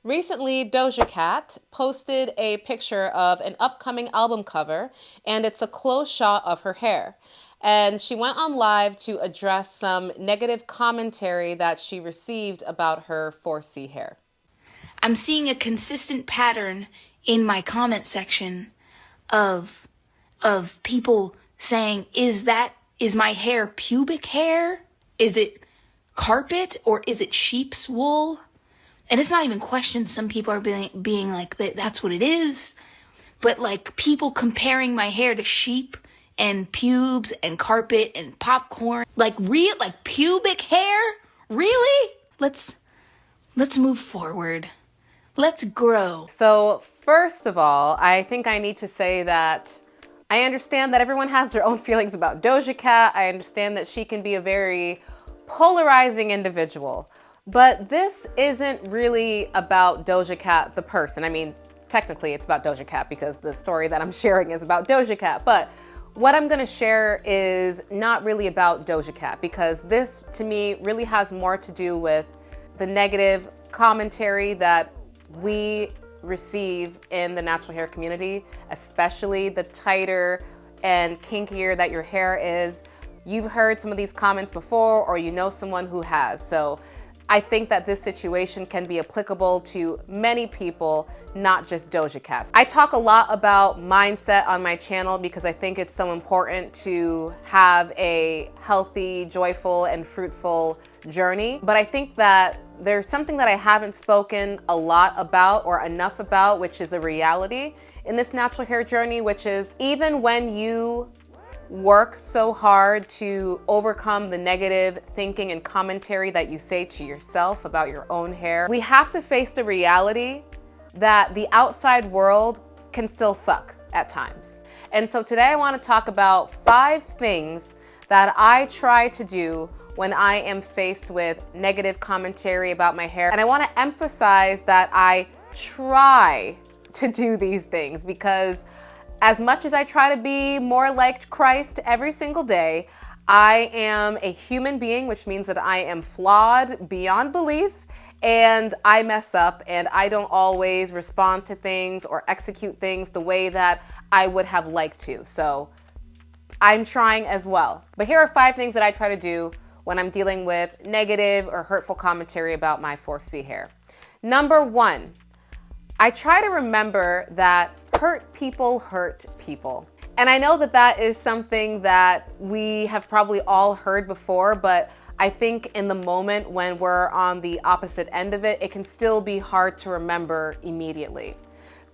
Recently, Doja Cat posted a picture of an upcoming album cover, and it's a close shot of her hair. And she went on live to address some negative commentary that she received about her 4C hair. I'm seeing a consistent pattern in my comment section of people saying, is my hair pubic hair? Is it carpet or is it sheep's wool? And it's not even questions. Some people are being like, that's what it is. But like people comparing my hair to sheep and pubes and carpet and popcorn, like pubic hair? Really? Let's move forward. Let's grow. So, first of all, I think I need to say that I understand that everyone has their own feelings about Doja Cat. I understand that she can be a very polarizing individual. But this isn't really about Doja Cat, the person. I mean, technically it's about Doja Cat because the story that I'm sharing is about Doja Cat. But what I'm gonna share is not really about Doja Cat because this, to me, really has more to do with the negative commentary that we receive in the natural hair community, especially the tighter and kinkier that your hair is. You've heard some of these comments before, or you know someone who has. So I think that this situation can be applicable to many people, not just Doja Cat. I talk a lot about mindset on my channel because I think it's so important to have a healthy, joyful, and fruitful journey. But I think that there's something that I haven't spoken a lot about or enough about, which is a reality in this natural hair journey, which is even when you work so hard to overcome the negative thinking and commentary that you say to yourself about your own hair, we have to face the reality that the outside world can still suck at times. And so today I want to talk about 5 things that I try to do when I am faced with negative commentary about my hair. And I want to emphasize that I try to do these things because as much as I try to be more like Christ every single day, I am a human being, which means that I am flawed beyond belief, and I mess up, and I don't always respond to things or execute things the way that I would have liked to. So I'm trying as well. But here are 5 things that I try to do when I'm dealing with negative or hurtful commentary about my 4C hair. Number 1, I try to remember that hurt people hurt people. And I know that that is something that we have probably all heard before, but I think in the moment when we're on the opposite end of it, it can still be hard to remember immediately.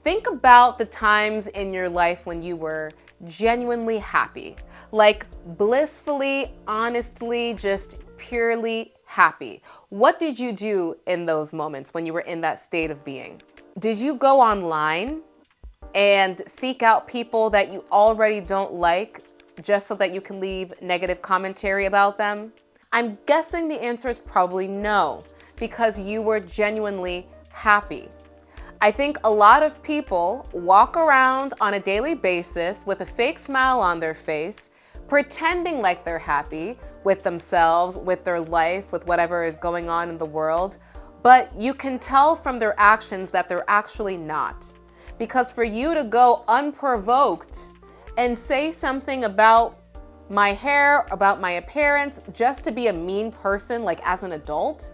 Think about the times in your life when you were genuinely happy, like blissfully, honestly, just purely happy. What did you do in those moments when you were in that state of being? Did you go online and seek out people that you already don't like just so that you can leave negative commentary about them? I'm guessing the answer is probably no, because you were genuinely happy. I think a lot of people walk around on a daily basis with a fake smile on their face, pretending like they're happy with themselves, with their life, with whatever is going on in the world, but you can tell from their actions that they're actually not. Because for you to go unprovoked and say something about my hair, about my appearance, just to be a mean person, like as an adult,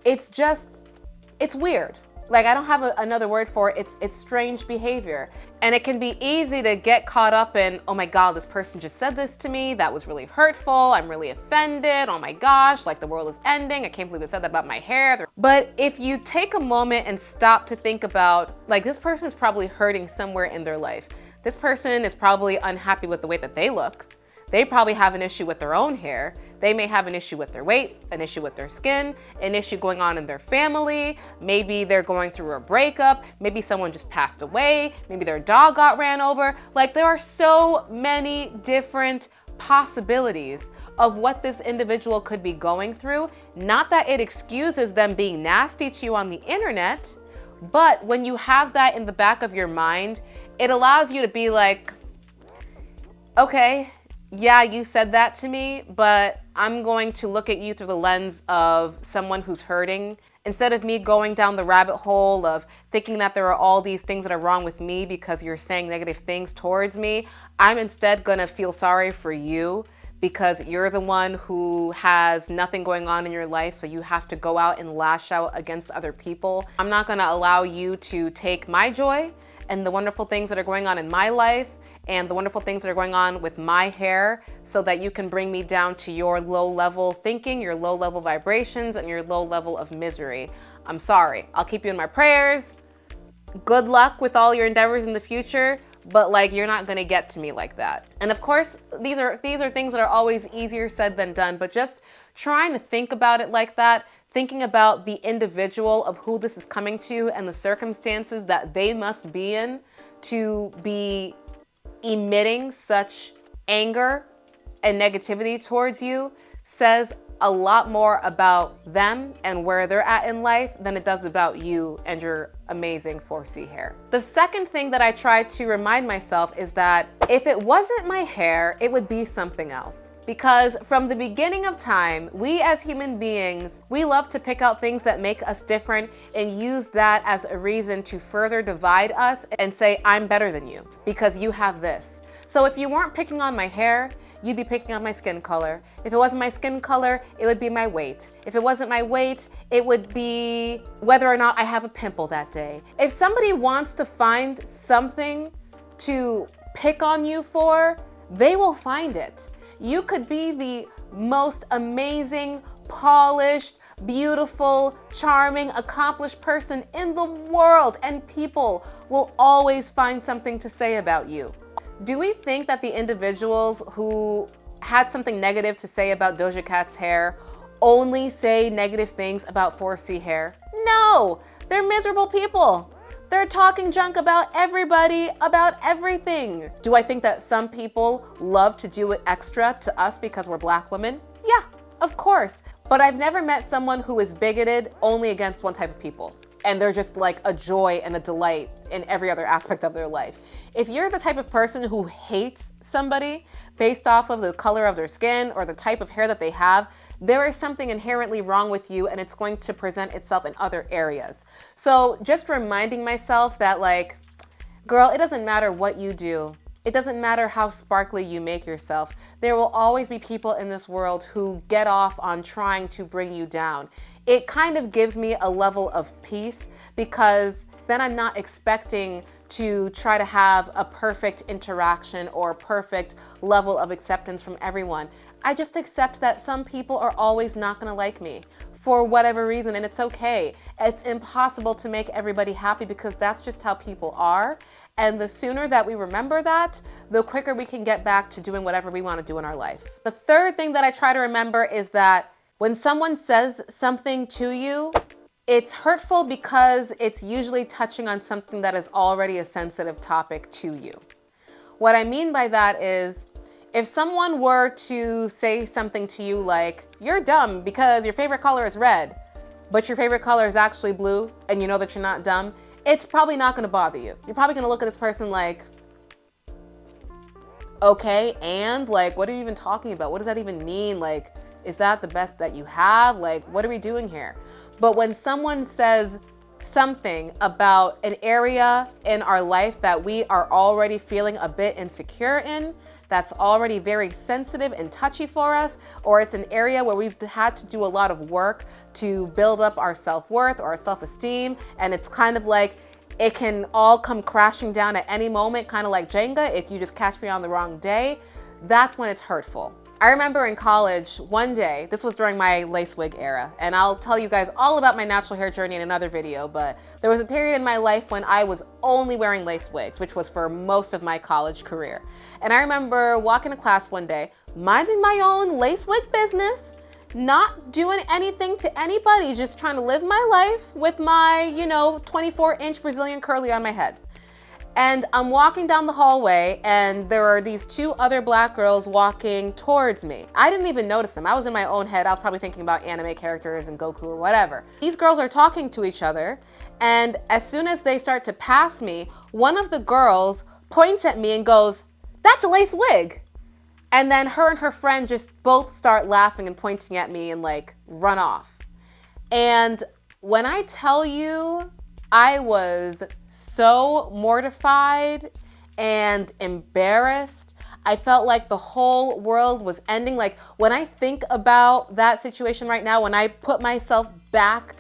it's weird. Like, I don't have another word for it. It's strange behavior. And it can be easy to get caught up in, oh my God, this person just said this to me. That was really hurtful. I'm really offended. Oh my gosh, like the world is ending. I can't believe they said that about my hair. But if you take a moment and stop to think about, like, this person is probably hurting somewhere in their life. This person is probably unhappy with the way that they look. They probably have an issue with their own hair. They may have an issue with their weight, an issue with their skin, an issue going on in their family. Maybe they're going through a breakup. Maybe someone just passed away. Maybe their dog got ran over. Like, there are so many different possibilities of what this individual could be going through. Not that it excuses them being nasty to you on the internet, but when you have that in the back of your mind, it allows you to be like, okay, yeah, you said that to me, but I'm going to look at you through the lens of someone who's hurting Instead of me going down the rabbit hole of thinking that there are all these things that are wrong with me because you're saying negative things towards me, I'm instead gonna feel sorry for you because you're the one who has nothing going on in your life, so you have to go out and lash out against other people. I'm not gonna allow you to take my joy and the wonderful things that are going on in my life and the wonderful things that are going on with my hair so that you can bring me down to your low level thinking, your low level vibrations, and your low level of misery. I'm sorry. I'll keep you in my prayers. Good luck with all your endeavors in the future, but like, you're not gonna get to me like that. And of course, these are things that are always easier said than done, but just trying to think about it like that, thinking about the individual of who this is coming to and the circumstances that they must be in to be emitting such anger and negativity towards you says a lot more about them and where they're at in life than it does about you and your amazing 4C hair. The second thing that I try to remind myself is that if it wasn't my hair, it would be something else. Because from the beginning of time, we as human beings, we love to pick out things that make us different and use that as a reason to further divide us and say, I'm better than you because you have this. So if you weren't picking on my hair, you'd be picking on my skin color. If it wasn't my skin color, it would be my weight. If it wasn't my weight, it would be whether or not I have a pimple that day. If somebody wants to find something to pick on you for, they will find it. You could be the most amazing, polished, beautiful, charming, accomplished person in the world, and people will always find something to say about you. Do we think that the individuals who had something negative to say about Doja Cat's hair only say negative things about 4C hair? No, they're miserable people. They're talking junk about everybody, about everything. Do I think that some people love to do it extra to us because we're Black women? Yeah, of course. But I've never met someone who is bigoted only against one type of people, and they're just like a joy and a delight in every other aspect of their life. If you're the type of person who hates somebody based off of the color of their skin or the type of hair that they have, there is something inherently wrong with you, and it's going to present itself in other areas. So just reminding myself that, like, girl, it doesn't matter what you do. It doesn't matter how sparkly you make yourself. There will always be people in this world who get off on trying to bring you down. It kind of gives me a level of peace because then I'm not expecting to try to have a perfect interaction or a perfect level of acceptance from everyone. I just accept that some people are always not gonna like me for whatever reason, and it's okay. It's impossible to make everybody happy because that's just how people are. And the sooner that we remember that, the quicker we can get back to doing whatever we want to do in our life. The third thing that I try to remember is that when someone says something to you, it's hurtful because it's usually touching on something that is already a sensitive topic to you. What I mean by that is, if someone were to say something to you like, you're dumb because your favorite color is red, but your favorite color is actually blue, and you know that you're not dumb, it's probably not gonna bother you. You're probably gonna look at this person like, okay, and like, what are you even talking about? What does that even mean? Like, is that the best that you have? Like, what are we doing here? But when someone says something about an area in our life that we are already feeling a bit insecure in, that's already very sensitive and touchy for us, or it's an area where we've had to do a lot of work to build up our self-worth or our self-esteem, and it's kind of like it can all come crashing down at any moment, kind of like Jenga, if you just catch me on the wrong day, that's when it's hurtful. I remember in college, one day, this was during my lace wig era, and I'll tell you guys all about my natural hair journey in another video, but there was a period in my life when I was only wearing lace wigs, which was for most of my college career. And I remember walking to class one day, minding my own lace wig business, not doing anything to anybody, just trying to live my life with my, 24-inch Brazilian curly on my head. And I'm walking down the hallway, and there are these two other Black girls walking towards me. I didn't even notice them. I was in my own head. I was probably thinking about anime characters and Goku or whatever. These girls are talking to each other, and as soon as they start to pass me, one of the girls points at me and goes, "That's a lace wig." And then her and her friend just both start laughing and pointing at me and like run off. And When I tell you, I was so mortified and embarrassed. I felt like the whole world was ending. Like when I think about that situation right now, when I put myself back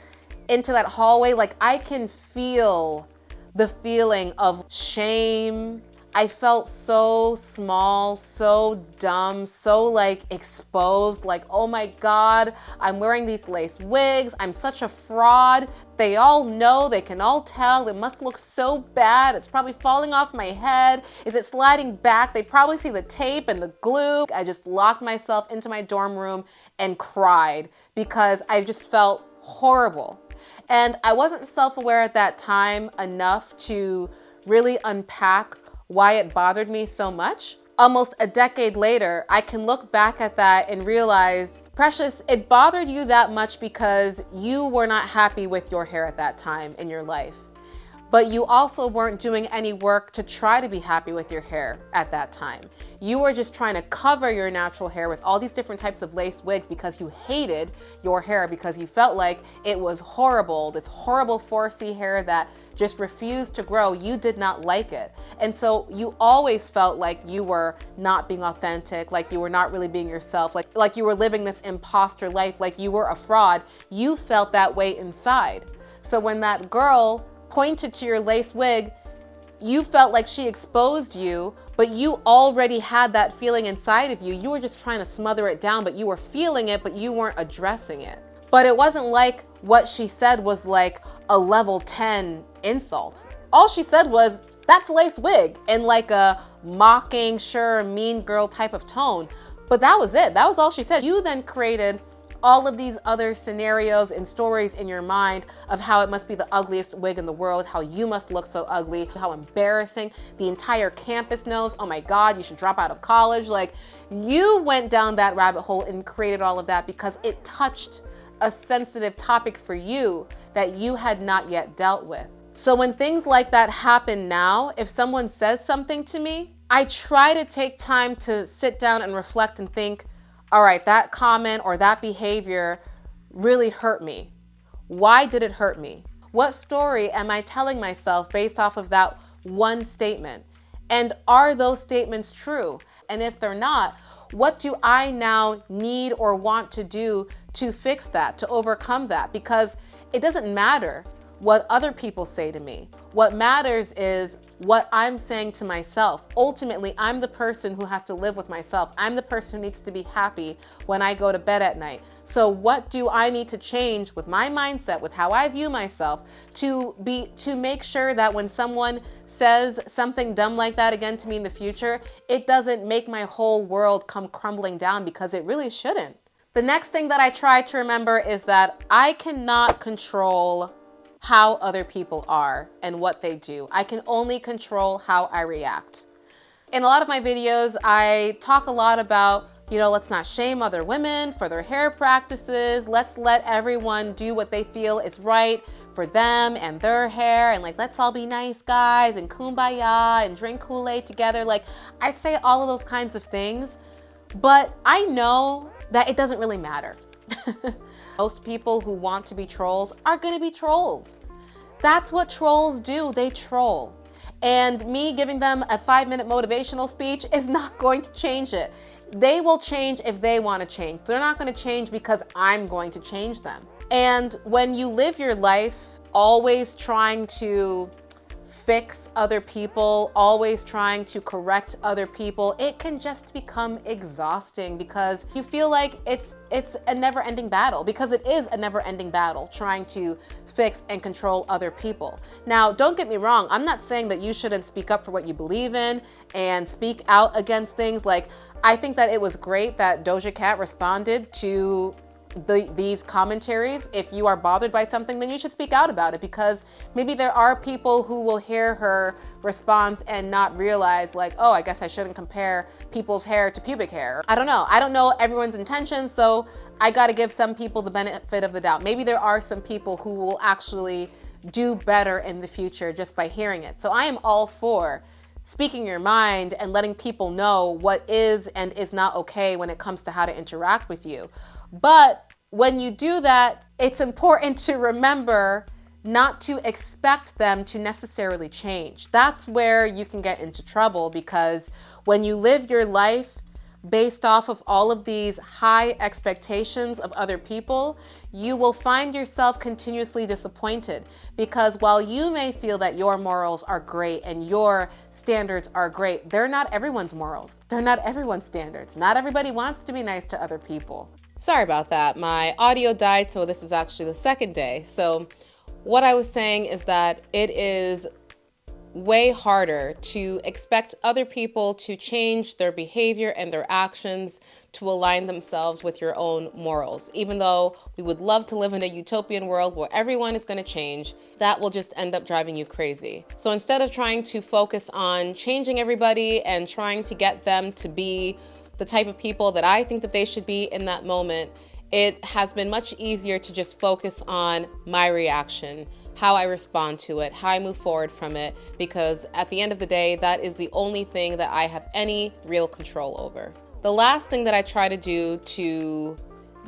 into that hallway, like I can feel the feeling of shame. I felt so small, so dumb, so like exposed, like, oh my God, I'm wearing these lace wigs. I'm such a fraud. They all know, they can all tell. It must look so bad. It's probably falling off my head. Is it sliding back? They probably see the tape and the glue. I just locked myself into my dorm room and cried because I just felt horrible. And I wasn't self-aware at that time enough to really unpack why it bothered me so much. Almost a decade later, I can look back at that and realize, Precious, it bothered you that much because you were not happy with your hair at that time in your life. But you also weren't doing any work to try to be happy with your hair at that time. You were just trying to cover your natural hair with all these different types of lace wigs because you hated your hair, because you felt like it was horrible, this horrible 4C hair that just refused to grow. You did not like it. And so you always felt like you were not being authentic, like you were not really being yourself, like you were living this imposter life, like you were a fraud. You felt that way inside. So when that girl pointed to your lace wig, you felt like she exposed you, but you already had that feeling inside of you. You were just trying to smother it down, but you were feeling it, but you weren't addressing it. But it wasn't like what she said was like a level 10 insult. All she said was, that's lace wig, in like a mocking, sure, mean girl type of tone. But that was it. That was all she said. You then created all of these other scenarios and stories in your mind of how it must be the ugliest wig in the world, how you must look so ugly, how embarrassing. The entire campus knows, oh my God, you should drop out of college. Like, you went down that rabbit hole and created all of that because it touched a sensitive topic for you that you had not yet dealt with. So when things like that happen now, if someone says something to me, I try to take time to sit down and reflect and think, all right, that comment or that behavior really hurt me. Why did it hurt me? What story am I telling myself based off of that one statement? And are those statements true? And if they're not, what do I now need or want to do to fix that, to overcome that? Because it doesn't matter what other people say to me. What matters is what I'm saying to myself. Ultimately, I'm the person who has to live with myself. I'm the person who needs to be happy when I go to bed at night. So what do I need to change with my mindset, with how I view myself, to make sure that when someone says something dumb like that again to me in the future, it doesn't make my whole world come crumbling down, because it really shouldn't. The next thing that I try to remember is that I cannot control how other people are and what they do. I can only control how I react. In a lot of my videos, I talk a lot about, let's not shame other women for their hair practices. Let's let everyone do what they feel is right for them and their hair. And let's all be nice guys and kumbaya and drink Kool-Aid together. I say all of those kinds of things, but I know that it doesn't really matter. Most people who want to be trolls are going to be trolls. That's what trolls do. They troll. And me giving them a 5-minute motivational speech is not going to change it. They will change if they want to change. They're not going to change because I'm going to change them. And when you live your life always trying to fix other people, always trying to correct other people, it can just become exhausting because you feel like it's a never-ending battle, because it is a never-ending battle trying to fix and control other people. Now, don't get me wrong, I'm not saying that you shouldn't speak up for what you believe in and speak out against things. I think that it was great that Doja Cat responded to these commentaries. If you are bothered by something, then you should speak out about it, because maybe there are people who will hear her response and not realize oh, I guess I shouldn't compare people's hair to pubic hair. I don't know everyone's intentions, so I got to give some people the benefit of the doubt. Maybe there are some people who will actually do better in the future just by hearing it. So I am all for speaking your mind and letting people know what is and is not okay when it comes to how to interact with you. But when you do that, it's important to remember not to expect them to necessarily change. That's where you can get into trouble, because when you live your life based off of all of these high expectations of other people, you will find yourself continuously disappointed, because while you may feel that your morals are great and your standards are great, they're not everyone's morals. They're not everyone's standards. Not everybody wants to be nice to other people. Sorry about that. My audio died, so this is actually the second day. So what I was saying is that it is way harder to expect other people to change their behavior and their actions to align themselves with your own morals. Even though we would love to live in a utopian world where everyone is going to change, that will just end up driving you crazy. So instead of trying to focus on changing everybody and trying to get them to be the type of people that I think that they should be in that moment, it has been much easier to just focus on my reaction, how I respond to it, how I move forward from it, because at the end of the day, that is the only thing that I have any real control over. The last thing that I try to do to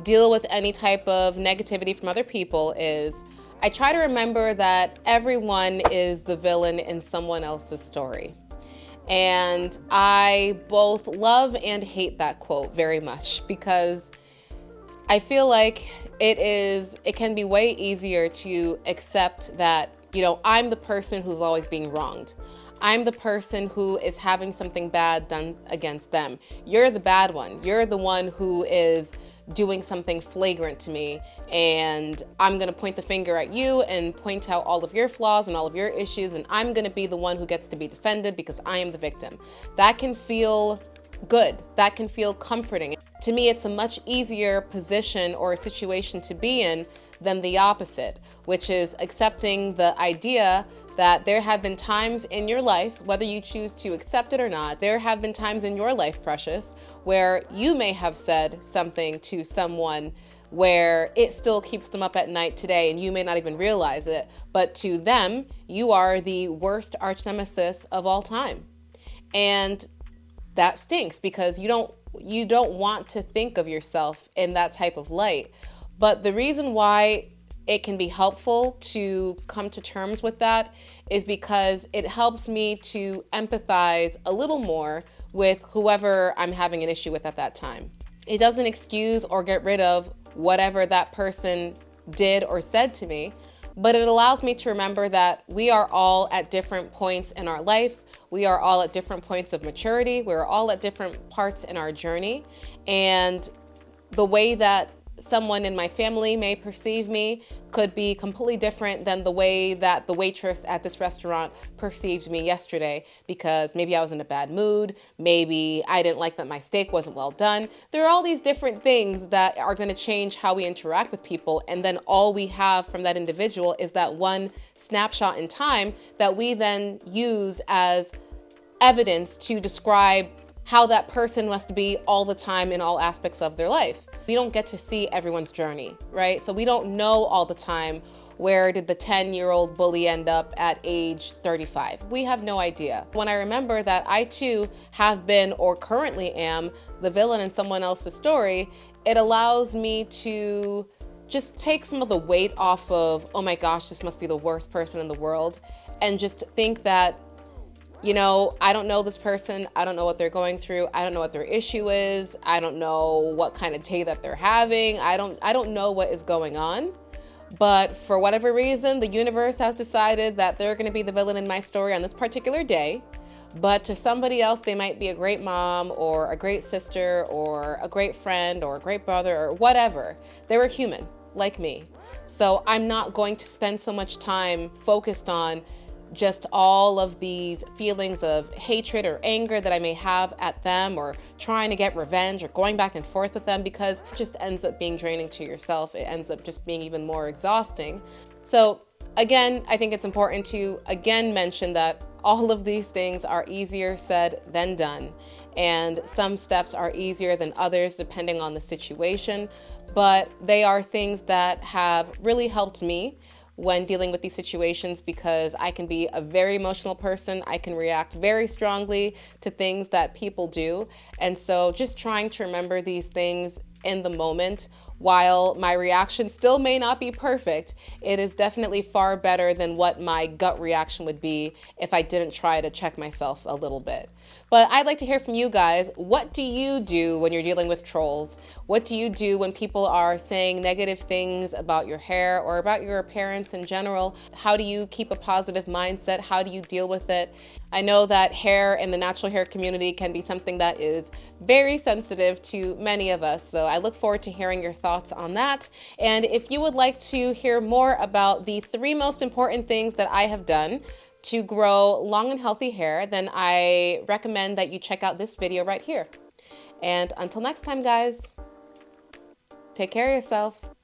deal with any type of negativity from other people is I try to remember that everyone is the villain in someone else's story. And I both love and hate that quote very much, because I feel like it can be way easier to accept that, I'm the person who's always being wronged. I'm the person who is having something bad done against them. You're the bad one. You're the one who is doing something flagrant to me, and I'm gonna point the finger at you and point out all of your flaws and all of your issues, and I'm gonna be the one who gets to be defended because I am the victim. That can feel good. That can feel comforting. To me, it's a much easier position or a situation to be in than the opposite, which is accepting the idea that there have been times in your life, whether you choose to accept it or not, there have been times in your life, Precious, where you may have said something to someone where it still keeps them up at night today, and you may not even realize it, but to them, you are the worst arch nemesis of all time. And that stinks, because you don't want to think of yourself in that type of light. But the reason why it can be helpful to come to terms with that is because it helps me to empathize a little more with whoever I'm having an issue with at that time. It doesn't excuse or get rid of whatever that person did or said to me, but it allows me to remember that we are all at different points in our life. We are all at different points of maturity. We're all at different parts in our journey. And the way that someone in my family may perceive me could be completely different than the way that the waitress at this restaurant perceived me yesterday, because maybe I was in a bad mood, maybe I didn't like that my steak wasn't well done. There are all these different things that are going to change how we interact with people, and then all we have from that individual is that one snapshot in time that we then use as evidence to describe how that person must be all the time in all aspects of their life. We don't get to see everyone's journey, right? So we don't know all the time, where did the 10-year-old bully end up at age 35? We have no idea. When I remember that I too have been or currently am the villain in someone else's story, it allows me to just take some of the weight off of, oh my gosh, this must be the worst person in the world, and just think that, I don't know this person. I don't know what they're going through. I don't know what their issue is. I don't know what kind of day that they're having. I don't know what is going on. But for whatever reason, the universe has decided that they're going to be the villain in my story on this particular day. But to somebody else, they might be a great mom or a great sister or a great friend or a great brother or whatever. They were human, like me. So I'm not going to spend so much time focused on just all of these feelings of hatred or anger that I may have at them, or trying to get revenge or going back and forth with them, because it just ends up being draining to yourself. It ends up just being even more exhausting. So again, I think it's important to mention that all of these things are easier said than done. And some steps are easier than others depending on the situation, but they are things that have really helped me when dealing with these situations, because I can be a very emotional person. I can react very strongly to things that people do. And so just trying to remember these things in the moment while my reaction still may not be perfect, it is definitely far better than what my gut reaction would be if I didn't try to check myself a little bit. But I'd like to hear from you guys. What do you do when you're dealing with trolls? What do you do when people are saying negative things about your hair or about your appearance in general? How do you keep a positive mindset? How do you deal with it? I know that hair and the natural hair community can be something that is very sensitive to many of us. So I look forward to hearing your thoughts on that. And if you would like to hear more about the 3 most important things that I have done to grow long and healthy hair, then I recommend that you check out this video right here. And until next time, guys, take care of yourself.